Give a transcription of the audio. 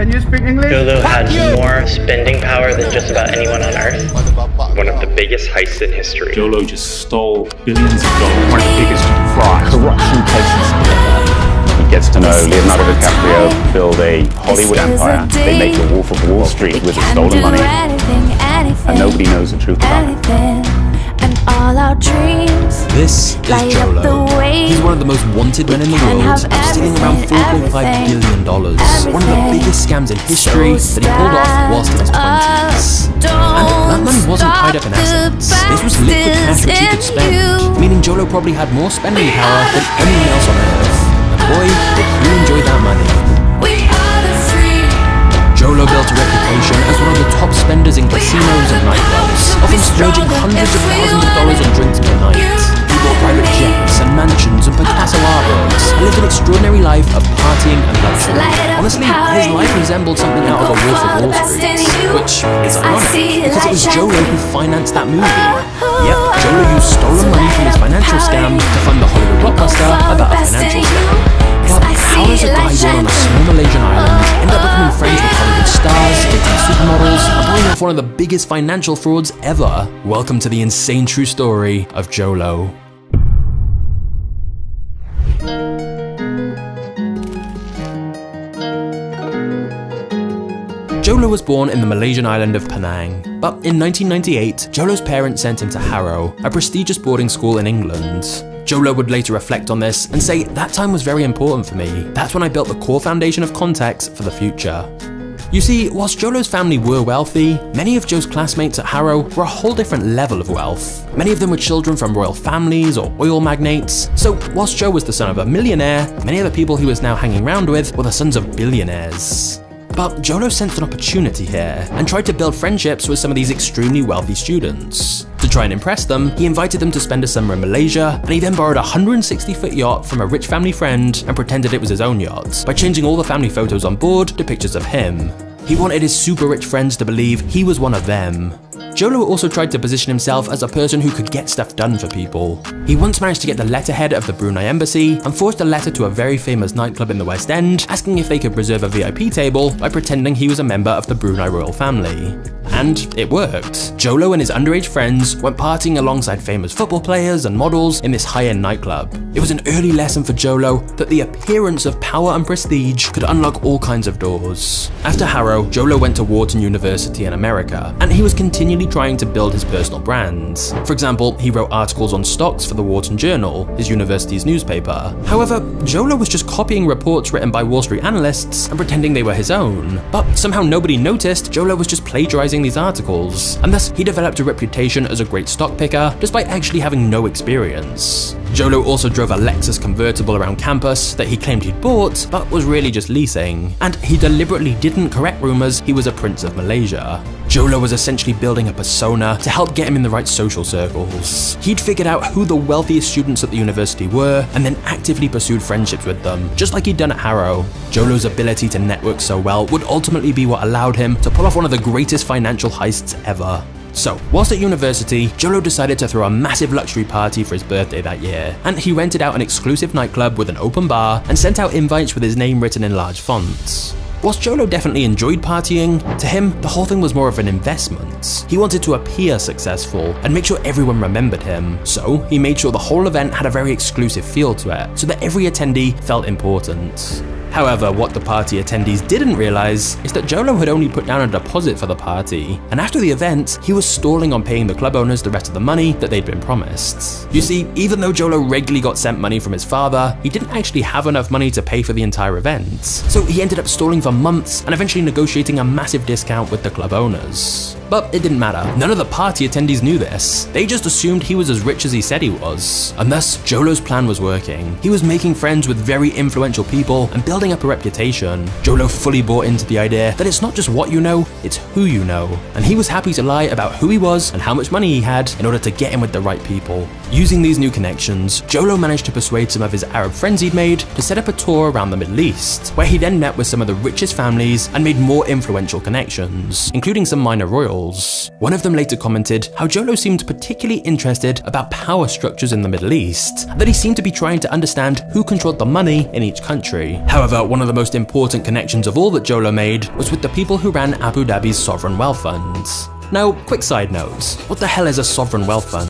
Can you speak English? Jolo had more spending power than just about anyone on earth. One of the biggest heists in history. Jolo just stole billions of dollars. One of the biggest fraud, corruption cases ever. He gets to know Leonardo DiCaprio build a Hollywood empire. They make the Wolf of Wall Street with the stolen money. And nobody knows the truth about it. And all our dreams. This is Jolo. He's one of the most wanted men in the world, after stealing around $4.5 billion. One of the biggest scams in history that he pulled off whilst in his 20s. And that money wasn't tied up in assets. This was liquid cash which he could spend, meaning Jolo probably had more spending power than anyone else on earth. And boy, did he enjoy that money. Jolo built a reputation as one of the top spenders in casinos and nightclubs, often splurging hundreds of thousands of dollars on drinks per night. He bought private jets and mansions and Picasso artworks, and lived an extraordinary life of partying and luxury. Honestly, his life resembled something out of a Wolf of Wall Street, which is ironic, because it was Jolo who financed that movie. Yep, Jolo used stolen money from his financial scam to fund the Hollywood blockbuster about a financial scam. But how does a guy born on a small Malaysian island end up becoming friends with Hollywood stars, dating supermodels, and pulling off one of the biggest financial frauds ever? Welcome to the insane true story of Jolo. Jolo was born in the Malaysian island of Penang, but in 1998, Jolo's parents sent him to Harrow, a prestigious boarding school in England. Jolo would later reflect on this and say, "That time was very important for me. That's when I built the core foundation of contacts for the future." You see, whilst Jolo's family were wealthy, many of Joe's classmates at Harrow were a whole different level of wealth. Many of them were children from royal families or oil magnates. So whilst Joe was the son of a millionaire, many of the people he was now hanging around with were the sons of billionaires. But Jolo sensed an opportunity here and tried to build friendships with some of these extremely wealthy students. To try and impress them, he invited them to spend a summer in Malaysia, and he then borrowed a 160-foot yacht from a rich family friend and pretended it was his own yacht by changing all the family photos on board to pictures of him. He wanted his super rich friends to believe he was one of them. Jolo also tried to position himself as a person who could get stuff done for people. He once managed to get the letterhead of the Brunei embassy and forged a letter to a very famous nightclub in the West End asking if they could reserve a VIP table by pretending he was a member of the Brunei royal family. And it worked. Jolo and his underage friends went partying alongside famous football players and models in this high-end nightclub. It was an early lesson for Jolo that the appearance of power and prestige could unlock all kinds of doors. After Harrow, Jolo went to Wharton University in America, and he was continually trying to build his personal brands. For example, he wrote articles on stocks for the Wharton Journal, his university's newspaper. However, Jolo was just copying reports written by Wall Street analysts and pretending they were his own. But somehow nobody noticed Jolo was just plagiarizing these articles, and thus he developed a reputation as a great stock picker despite actually having no experience. Jolo also drove a Lexus convertible around campus that he claimed he'd bought, but was really just leasing. And he deliberately didn't correct rumors he was a prince of Malaysia. Jolo was essentially building a persona to help get him in the right social circles. He'd figured out who the wealthiest students at the university were, and then actively pursued friendships with them, just like he'd done at Harrow. Jolo's ability to network so well would ultimately be what allowed him to pull off one of the greatest financial heists ever. So, whilst at university, Jolo decided to throw a massive luxury party for his birthday that year, and he rented out an exclusive nightclub with an open bar and sent out invites with his name written in large fonts. Whilst Jolo definitely enjoyed partying, to him, the whole thing was more of an investment. He wanted to appear successful and make sure everyone remembered him, so he made sure the whole event had a very exclusive feel to it, so that every attendee felt important. However, what the party attendees didn't realize is that Jolo had only put down a deposit for the party, and after the event, he was stalling on paying the club owners the rest of the money that they'd been promised. You see, even though Jolo regularly got sent money from his father, he didn't actually have enough money to pay for the entire event. So he ended up stalling for months and eventually negotiating a massive discount with the club owners. But it didn't matter. None of the party attendees knew this. They just assumed he was as rich as he said he was. And thus, Jolo's plan was working. He was making friends with very influential people and building up a reputation. Jolo fully bought into the idea that it's not just what you know, it's who you know. And he was happy to lie about who he was and how much money he had in order to get in with the right people. Using these new connections, Jolo managed to persuade some of his Arab friends he'd made to set up a tour around the Middle East, where he then met with some of the richest families and made more influential connections, including some minor royals. criminals. One of them later commented how Jolo seemed particularly interested about power structures in the Middle East, that he seemed to be trying to understand who controlled the money in each country. However, one of the most important connections of all that Jolo made was with the people who ran Abu Dhabi's sovereign wealth funds. Now, quick side note, what the hell is a sovereign wealth fund?